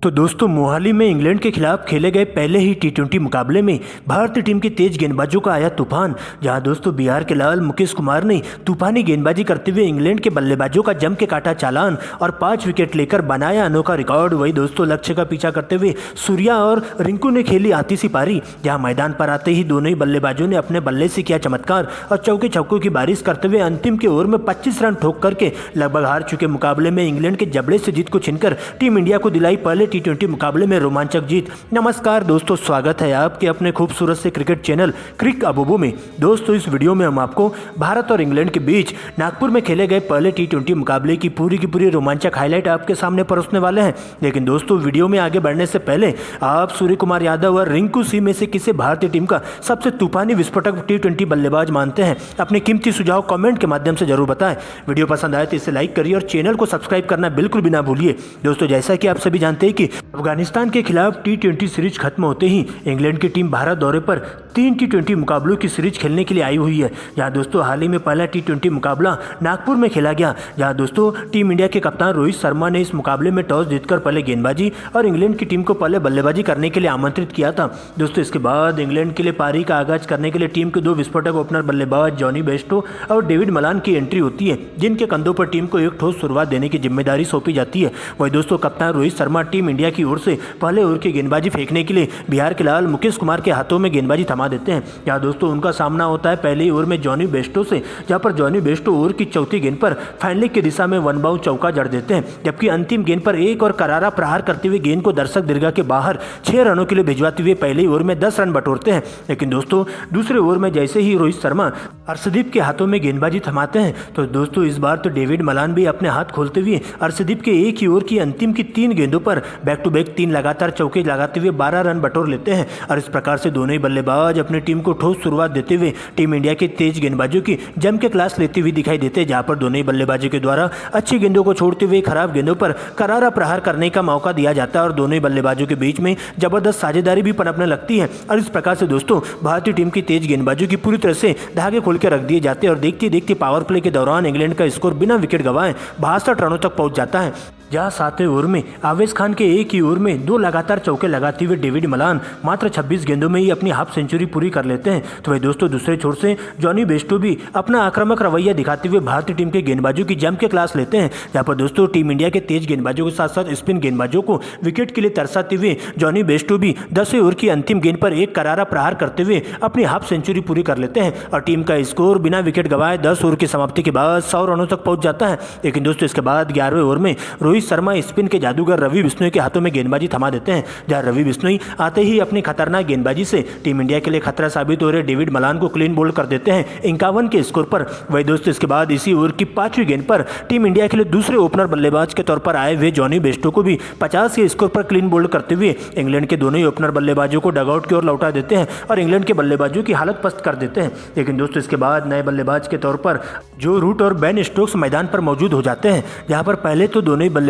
तो दोस्तों मोहाली में इंग्लैंड के खिलाफ खेले गए पहले ही टी20 मुकाबले में भारतीय टीम के तेज गेंदबाजों का आया तूफान। जहां दोस्तों बिहार के लाल मुकेश कुमार ने तूफानी गेंदबाजी करते हुए इंग्लैंड के बल्लेबाजों का जम के काटा चालान और 5 विकेट लेकर बनाया अनोखा रिकॉर्ड। वही दोस्तों लक्ष्य का पीछा करते हुए सूर्या और रिंकू ने खेली आती सी पारी। जहाँ मैदान पर आते ही दोनों ही बल्लेबाजों ने अपने बल्ले से किया चमत्कार और चौके छक्कों की बारिश करते हुए अंतिम के ओवर में 25 रन ठोक करके लगभग हार चुके मुकाबले में इंग्लैंड के जबड़े से जीत को छीनकर टीम इंडिया को दिलाई पहले टी20 मुकाबले में रोमांचक जीत। नमस्कार दोस्तों, स्वागत है आपके अपने खूबसूरत से क्रिकेट चैनल क्रिक अबूबू में। दोस्तों इस वीडियो में हम आपको भारत और इंग्लैंड के बीच नागपुर में खेले गए पहले टी20 मुकाबले की पूरी रोमांचक हाईलाइट आपके सामने परोसने वाले हैं। लेकिन दोस्तों वीडियो में आगे बढ़ने से पहले आप सूर्य कुमार यादव और रिंकू सिंह में से किसे भारतीय टीम का सबसे तूफानी विस्फोटक टी20 बल्लेबाज मानते हैं, अपने कीमती सुझाव कमेंट के माध्यम से जरूर बताएं। वीडियो पसंद आए तो इसे लाइक करिए और चैनल को सब्सक्राइब करना बिल्कुल भी ना भूलिए। दोस्तों जैसा कि आप सभी जानते हैं कि अफगानिस्तान के खिलाफ टी20 सीरीज खत्म होते ही इंग्लैंड की टीम भारत दौरे पर 3 टी20 मुकाबलों की सीरीज खेलने के लिए आई हुई है। जहां दोस्तों हाल ही में पहला टी20 मुकाबला नागपुर में खेला गया, जहां दोस्तों टीम इंडिया के कप्तान रोहित शर्मा ने इस मुकाबले में टॉस जीतकर पहले गेंदबाजी और इंग्लैंड की टीम को पहले बल्लेबाजी करने के लिए आमंत्रित किया था। दोस्तों इसके बाद इंग्लैंड के लिए पारी का आगाज करने के लिए टीम के 2 विस्फोटक ओपनर बल्लेबाज जॉनी बेस्टो और डेविड मलान की एंट्री होती है, जिनके कंधों पर टीम को एक ठोस शुरुआत देने की जिम्मेदारी सौंपी जाती है। वही दोस्तों कप्तान रोहित शर्मा टीम इंडिया की ओर से पहले ओवर की गेंदबाजी फेंकने के लिए बिहार के लाल मुकेश कुमार के हाथों में गेंदबाजी थमा देते हैं। यहाँ दोस्तों उनका सामना होता है पहले ओवर में जॉनी बेस्टो से, जहां पर जॉनी बेस्टो ओवर की चौथी गेंद पर फाइनलिंग की दिशा में वन बाउंड चौका जड़ देते हैं, जबकि अंतिम गेंद पर एक और करारा प्रहार करते हुए गेंद को दर्शक दीर्घा के बाहर 6 रनों के लिए भिजवाते हुए पहले ओवर में 10 रन बटोरते हैं। लेकिन दोस्तों दूसरे ओवर में जैसे ही रोहित शर्मा अर्शदीप के हाथों में गेंदबाजी थमाते हैं, तो दोस्तों इस बार तो डेविड मलान भी अपने हाथ खोलते हुए अर्शदीप के एक ही ओवर की अंतिम की 3 गेंदों पर बैक टू बैक 3 लगातार चौके लगाते हुए 12 रन बटोर लेते हैं। और इस प्रकार से दोनों ही बल्लेबाज अपनी टीम को ठोस शुरुआत देते हुए टीम इंडिया के तेज गेंदबाजों की जम के क्लास लेते हुए दिखाई देते हैं, जहां पर दोनों ही बल्लेबाजों के द्वारा अच्छी गेंदों को छोड़ते हुए खराब गेंदों पर करारा प्रहार करने का मौका दिया जाता है और दोनों ही बल्लेबाजों के बीच में जबरदस्त साझेदारी भी पनपने लगती है। और इस प्रकार से दोस्तों भारतीय टीम की तेज गेंदबाजों की पूरी तरह से धागे खोल के रख दिए जाते हैं और देखते देखते पावर प्ले के दौरान इंग्लैंड का स्कोर बिना विकेट गंवाए 62 रनों तक पहुंच जाता है। जहां 7वें ओवर में आवेश खान के एक ही ओवर में 2 लगातार चौके लगाते हुए डेविड मलान मात्र 26 गेंदों में ही अपनी हाफ सेंचुरी पूरी कर लेते हैं। तो वही दोस्तों दूसरे छोर से जॉनी बेस्टो भी अपना आक्रामक रवैया दिखाते हुए भारतीय टीम के गेंदबाजों की जम के क्लास लेते हैं, जहां पर दोस्तों टीम इंडिया के तेज गेंदबाजों के साथ साथ स्पिन गेंदबाजों को विकेट के लिए तरसाते हुए जॉनी बेस्टो भी 10वें ओवर की अंतिम गेंद पर एक करारा प्रहार करते हुए अपनी हाफ सेंचुरी पूरी कर लेते हैं और टीम का स्कोर बिना विकेट गंवाए 10 ओवर की समाप्ति के बाद 100 रनों तक पहुंच जाता है। लेकिन दोस्तों इसके बाद 11वें ओवर में रोहित शर्मा स्पिन के जादूगर रवि बिश्नोई के हाथों में गेंदबाजी थमा देते हैं, जहां रवि बिश्नोई आते ही अपनी खतरनाक गेंदबाजी से टीम इंडिया के लिए खतरा साबित हो रहे डेविड मलान को क्लीन बोल्ड कर देते हैं 51 के स्कोर पर। वही दोस्तों इसके बाद इसी ओवर की 5वीं गेंद पर टीम इंडिया के लिए दूसरे ओपनर बल्लेबाज के तौर पर आए हुए जॉनी बेस्टो को भी 50 के स्कोर पर क्लीन बोल्ड करते हुए इंग्लैंड के दोनों ही ओपनर बल्लेबाजों को डगआउट की ओर लौटा देते हैं और इंग्लैंड के बल्लेबाजों की हालत पस्त कर देते हैं। लेकिन दोस्तों इसके बाद नए बल्लेबाज के तौर पर जो रूट और बेन स्टोक्स मैदान पर मौजूद हो जाते हैं, जहां पर पहले तो दोनों ही बल्लेबाज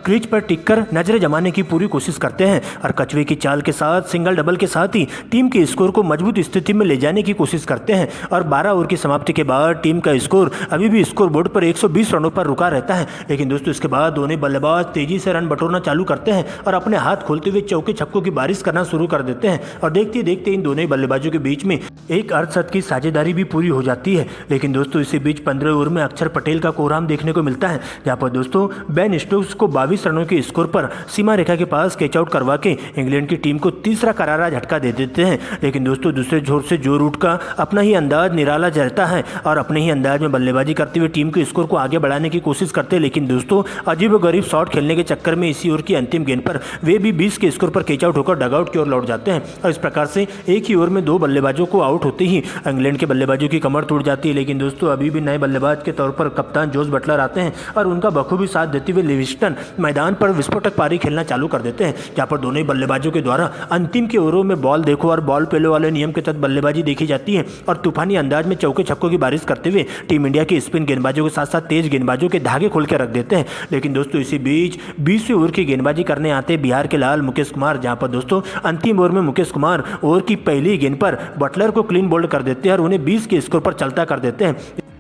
क्रीज पर टिककर नजरें जमाने की पूरी कोशिश करते हैं और कछुए की चाल के साथ सिंगल डबल के साथ ही टीम के स्कोर को मजबूत स्थिति में ले जाने की कोशिश करते हैं। और 12 ओवर की समाप्ति के बाद टीम का स्कोर अभी भी स्कोर बोर्ड पर 120 रनों पर रुका रहता है। लेकिन दोस्तों इसके बाद दोनों बल्लेबाज तेजी से रन बटोरना चालू करते हैं और अपने हाथ खोलते हुए चौके छक्कों की बारिश करना शुरू कर देते हैं और देखते देखते इन दोनों बल्लेबाजों के बीच में एक अर्धशतक की साझेदारी भी पूरी हो जाती है। लेकिन दोस्तों इसी बीच 15 ओवर में अक्षर पटेल का कोहराम देखने को मिलता है, जहां पर दोस्तों बेन स्टोक्स को 22 रनों के स्कोर पर सीमा रेखा के पास कैच आउट करवा के इंग्लैंड की टीम को तीसरा करारा झटका दे देते हैं। लेकिन दोस्तों दूसरे छोर से जो रूट का अपना ही अंदाज निराला रहता है और अपने ही अंदाज में बल्लेबाजी करते हुए टीम के स्कोर को आगे बढ़ाने की कोशिश करते हैं। लेकिन दोस्तों अजीब और गरीब शॉट खेलने के चक्कर में इसी ओवर की अंतिम गेंद पर वे भी 20 के स्कोर पर कैच आउट होकर डगआउट की ओर लौट जाते हैं और इस प्रकार से एक ही ओवर में 2 बल्लेबाजों को आउट होते ही इंग्लैंड के बल्लेबाजों की कमर टूट जाती है। लेकिन दोस्तों अभी भी नए बल्लेबाज के तौर पर कप्तान जोस बटलर आते हैं और उनका बखूबी साथ देते हुए लिविंगस्टन मैदान पर विस्फोटक पारी खेलना चालू कर देते हैं, जहां पर दोनों ही बल्लेबाजों के द्वारा अंतिम के ओवरों में बॉल देखो और बॉल पेलो वाले नियम के तहत बल्लेबाजी देखी जाती है और तूफानी अंदाज में चौके छक्कों की बारिश करते हुए टीम इंडिया के स्पिन गेंदबाजों के साथ साथ तेज गेंदबाजों के धागे खोल के रख देते हैं। लेकिन दोस्तों इसी बीच 20वें ओवर की गेंदबाजी करने आते बिहार के लाल मुकेश कुमार, जहां पर दोस्तों अंतिम ओवर में मुकेश कुमार ओवर की पहली गेंद पर बटलर को क्लीन बोल्ड कर देते हैं और उन्हें 20 के स्कोर पर चलता कर देते हैं।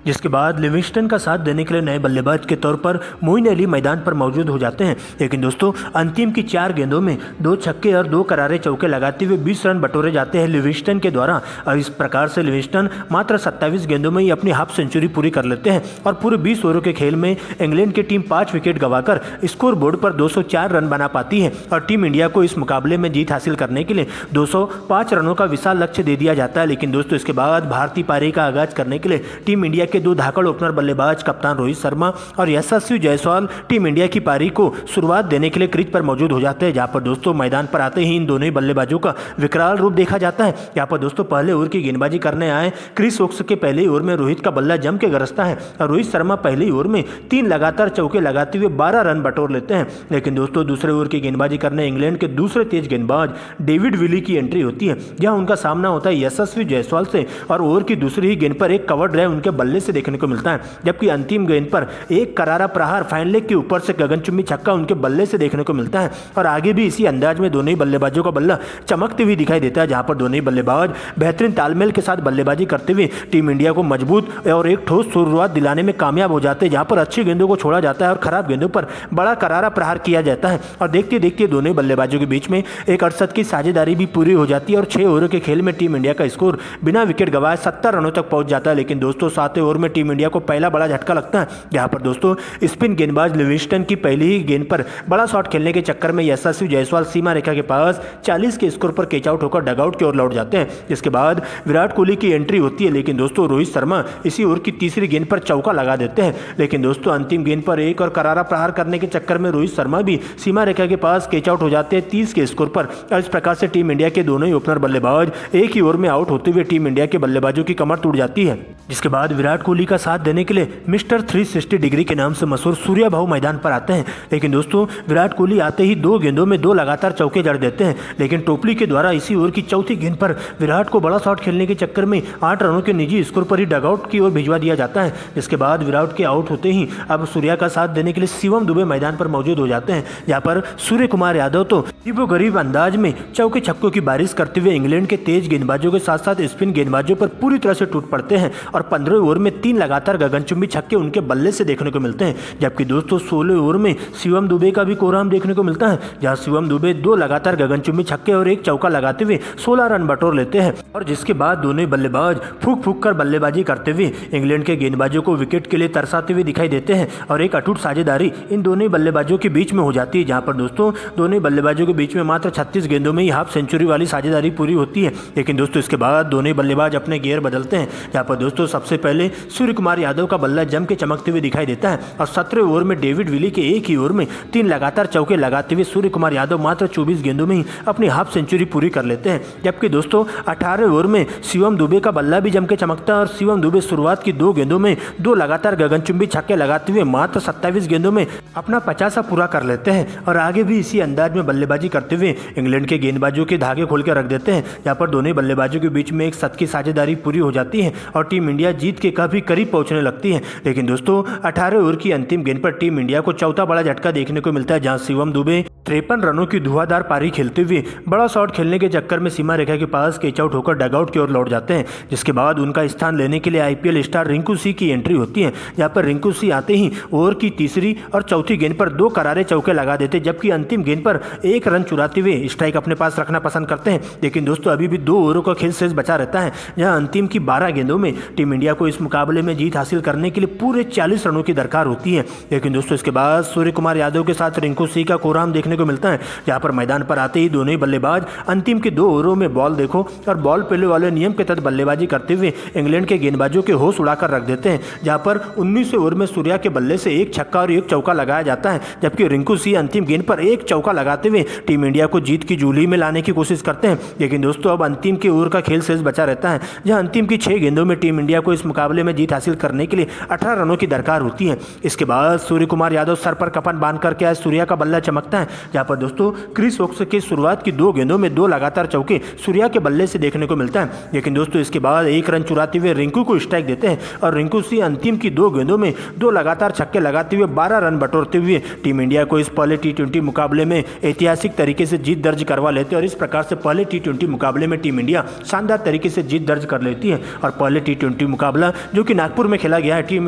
जिसके बाद लिविंगस्टन का साथ देने के लिए नए बल्लेबाज के तौर पर मोइन अली मैदान पर मौजूद हो जाते हैं। लेकिन दोस्तों अंतिम की 4 गेंदों में 2 छक्के और 2 करारे चौके लगाते हुए 20 रन बटोरे जाते हैं लिविंगस्टन के द्वारा, और इस प्रकार से लिविंगस्टन मात्र 27 गेंदों में ही अपनी हाफ सेंचुरी पूरी कर लेते हैं और पूरे 20 ओवरों के खेल में इंग्लैंड की टीम 5 विकेट गंवाकर स्कोर बोर्ड पर 204 रन बना पाती है और टीम इंडिया को इस मुकाबले में जीत हासिल करने के लिए 205 रनों का विशाल लक्ष्य दे दिया जाता है। लेकिन दोस्तों इसके बाद भारतीय पारी का आगाज करने के लिए टीम इंडिया के 2 धाकड़ ओपनर बल्लेबाज कप्तान रोहित शर्मा और यशस्वी जायसवाल टीम इंडिया की पारी को शुरुआत देने के लिए क्रीज पर मौजूद हो जाते हैं, जहां पर दोस्तों मैदान पर आते ही इन दोनों ही बल्लेबाजों का विकराल रूप देखा जाता है। यहाँ पर दोस्तों पहले ओवर की गेंदबाजी करने आए क्रिस वोक्स के पहले ओवर में रोहित का बल्ला जम के गरजता है और रोहित शर्मा पहले ओवर में 3 लगातार चौके लगाते हुए 12 रन बटोर लेते हैं। लेकिन दोस्तों दूसरे ओवर की गेंदबाजी करने इंग्लैंड के दूसरे तेज गेंदबाज डेविड विली की एंट्री होती है, जहां उनका सामना होता है यशस्वी जायसवाल से और ओवर की दूसरी ही गेंद पर एक कवर ड्राइव उनके बल्ले से देखने को मिलता है, जबकि अंतिम गेंद पर एक करारा प्रहार फाइन लेग के ऊपर से गगनचुंबी छक्का उनके बल्ले से देखने को मिलता है। और आगे भी इसी अंदाज में दोनों ही बल्लेबाजों का बल्ला चमकते हुए दिखाई देता है, जहां पर दोनों ही बल्लेबाज बेहतरीन तालमेल के साथ बल्लेबाजी करते हुए टीम इंडिया को मजबूत और एक ठोस शुरुआत दिलाने में कामयाब हो जाते हैं, जहां पर अच्छी गेंदों को छोड़ा जाता है और खराब गेंदों पर बड़ा करारा प्रहार किया जाता है। और देखते देखते दोनों बल्लेबाजों के बीच में एक 68 की साझेदारी भी पूरी हो जाती है और 6 ओवरों के खेल में टीम इंडिया का स्कोर बिना विकेट गंवाए 70 रनों तक पहुंच जाता है। लेकिन दोस्तों 7वें ओवर में टीम इंडिया को पहला बड़ा झटका लगता है, जहां पर दोस्तों स्पिन गेंदबाज लिविंगस्टन की पहली ही गेंद पर बड़ा शॉट खेलने के चक्कर में यशस्वी जायसवाल सीमा रेखा के पास 40 के स्कोर पर कैच आउट होकर डगआउट की ओर लौट जाते हैं। जिसके बाद विराट कोहली की एंट्री होती है, लेकिन दोस्तों रोहित शर्मा इसी ओवर की तीसरी गेंद पर चौका लगा देते हैं। लेकिन दोस्तों अंतिम गेंद पर एक और करारा प्रहार करने के चक्कर में रोहित शर्मा भी सीमा रेखा के पास कैच आउट हो जाते हैं 30 के स्कोर पर। और इस प्रकार से टीम इंडिया के दोनों ही ओपनर बल्लेबाज एक ही ओवर में आउट होते हुए टीम इंडिया के बल्लेबाजों की कमर टूट जाती है। जिसके बाद विराट कोहली का साथ देने के लिए मिस्टर 360 डिग्री के नाम से मशहूर सूर्या भाऊ मैदान पर आते हैं। लेकिन दोस्तों विराट कोहली आते ही 2 गेंदों में 2 लगातार चौके जड़ देते हैं, लेकिन टोपली के द्वारा इसी ओवर की चौथी गेंद पर विराट को बड़ा शॉट खेलने के चक्कर में 8 रनों के निजी स्कोर पर ही डगआउट की ओर भिजवा दिया जाता है। जिसके बाद विराट के आउट होते ही अब सूर्या का साथ देने के लिए शिवम दुबे मैदान पर मौजूद हो जाते हैं, जहां पर सूर्य कुमार यादव तो गरीब अंदाज में चौके छक्कों की बारिश करते हुए इंग्लैंड के तेज गेंदबाजों के साथ साथ स्पिन गेंदबाजों पर पूरी तरह से टूट पड़ते हैं और 15 ओवर में 3 लगातार गगनचुंबी छक्के उनके बल्ले से देखने को मिलते हैं। जबकि दोस्तों 16 ओवर में शिवम दुबे का भी कोराम देखने को मिलता है, जहां शिवम दुबे 2 लगातार गगनचुंबी छक्के और 1 चौका लगाते हुए 16 रन बटोर लेते हैं। और जिसके बाद दोनों बल्लेबाज फूक फूक कर बल्लेबाजी करते हुए इंग्लैंड के गेंदबाजों को विकेट के लिए तरसाते हुए दिखाई देते हैं और एक अटूट साझेदारी इन दोनों बल्लेबाजों के बीच में हो जाती है, जहां पर दोस्तों दोनों बल्लेबाजों के बीच में मात्र 36 गेंदों में ही हाफ सेंचुरी वाली साझेदारी पूरी होती है। लेकिन दोस्तों इसके बाद दोनों बल्लेबाज अपने गियर बदलते हैं, जहां पर दोस्तों सबसे पहले सूर्य कुमार यादव का बल्ला जम के चमकते हुए दिखाई देता है और 17 ओवर में डेविड विली के एक ही ओवर में 3 लगातार चौके लगाते हुए सूर्य कुमार यादव मात्र 24 गेंदों में ही अपनी हाफ सेंचुरी पूरी कर लेते हैं। जबकि दोस्तों 18 ओवर में शिवम दुबे का बल्ला भी जम के चमकता है और शिवम दुबे शुरुआत की 2 गेंदों में 2 लगातार गगनचुंबी छक्के लगाते हुए मात्र 27 गेंदों में अपना 50 पूरा कर लेते हैं और आगे भी इसी अंदाज में बल्लेबाजी करते हुए इंग्लैंड के गेंदबाजों के धागे खोल के रख देते हैं, जहां पर दोनों बल्लेबाजों के बीच में एक 7 की साझेदारी पूरी हो जाती है और टीम इंडिया जीत के काफी करीब पहुंचने लगती है। लेकिन दोस्तों 18 ओवर की अंतिम गेंद पर टीम इंडिया को चौथा बड़ा झटका देखने को मिलता है, जहां शिवम दुबे 53 रनों की धुआंधार पारी खेलते हुए बड़ा शॉट खेलने के चक्कर में सीमा रेखा के पास कैच आउट होकर डगआउट की ओर लौट जाते हैं। जिसके बाद उनका स्थान लेने के लिए आईपीएल स्टार रिंकू सिंह की एंट्री होती है, जहां पर रिंकू सिंह आते ही ओवर की तीसरी और चौथी गेंद पर 2 करारे चौके लगा देते, जबकि अंतिम गेंद पर 1 रन चुराते हुए स्ट्राइक अपने पास रखना पसंद करते हैं। लेकिन दोस्तों अभी भी 2 ओवरों का खेल शेष बचा रहता है, जहां अंतिम की 12 गेंदों में टीम इंडिया को इस मुकाबले में जीत हासिल करने के लिए पूरे 40 रनों की दरकार होती है। लेकिन दोस्तों इसके बाद सूर्य कुमार यादव के साथ रिंकू सिंह का कोराम देखने को मिलता है, जहां पर मैदान पर आते ही दोनों ही बल्लेबाज अंतिम के 2 ओवरों में बॉल देखो और बॉल पहले वाले नियम के तहत बल्लेबाजी करते हुए इंग्लैंड के गेंदबाजों के होश उड़ाकर रख देते हैं, जहां पर 19वें ओवर में सूर्या के बल्ले से 1 छक्का और 1 चौका लगाया जाता है, जबकि रिंकू सिंह अंतिम गेंद पर 1 चौका लगाते हुए टीम इंडिया को जीत की जूली में लाने की कोशिश करते हैं। लेकिन दोस्तों अब अंतिम के ओवर का खेल शेष बचा रहता है, जहां अंतिम की 6 गेंदों में टीम इंडिया को इस मुकाबले में जीत हासिल करने के लिए 18 रनों की दरकार होती है। इसके बाद सूर्य कुमार यादव सर पर कफन बांध करके आज सूर्या का बल्ला चमकता है, जहाँ पर दोस्तों क्रिस वोक्स के शुरुआत की 2 गेंदों में 2 लगातार चौके सूर्या के बल्ले से देखने को मिलता है। लेकिन दोस्तों इसके बाद 1 रन चुराते हुए रिंकू को स्ट्राइक देते हैं और रिंकू सिंह अंतिम की 2 गेंदों में 2 लगातार छक्के लगाते हुए 12 रन बटोरते हुए टीम इंडिया को इस पहले टी20 मुकाबले में ऐतिहासिक तरीके से जीत दर्ज करवा लेते हैं और इस प्रकार से पहले टी20 मुकाबले में टीम इंडिया शानदार तरीके से जीत दर्ज कर लेती है। और पहले टी20 मुकाबला जो कि नागपुर में खेला गया है, टीम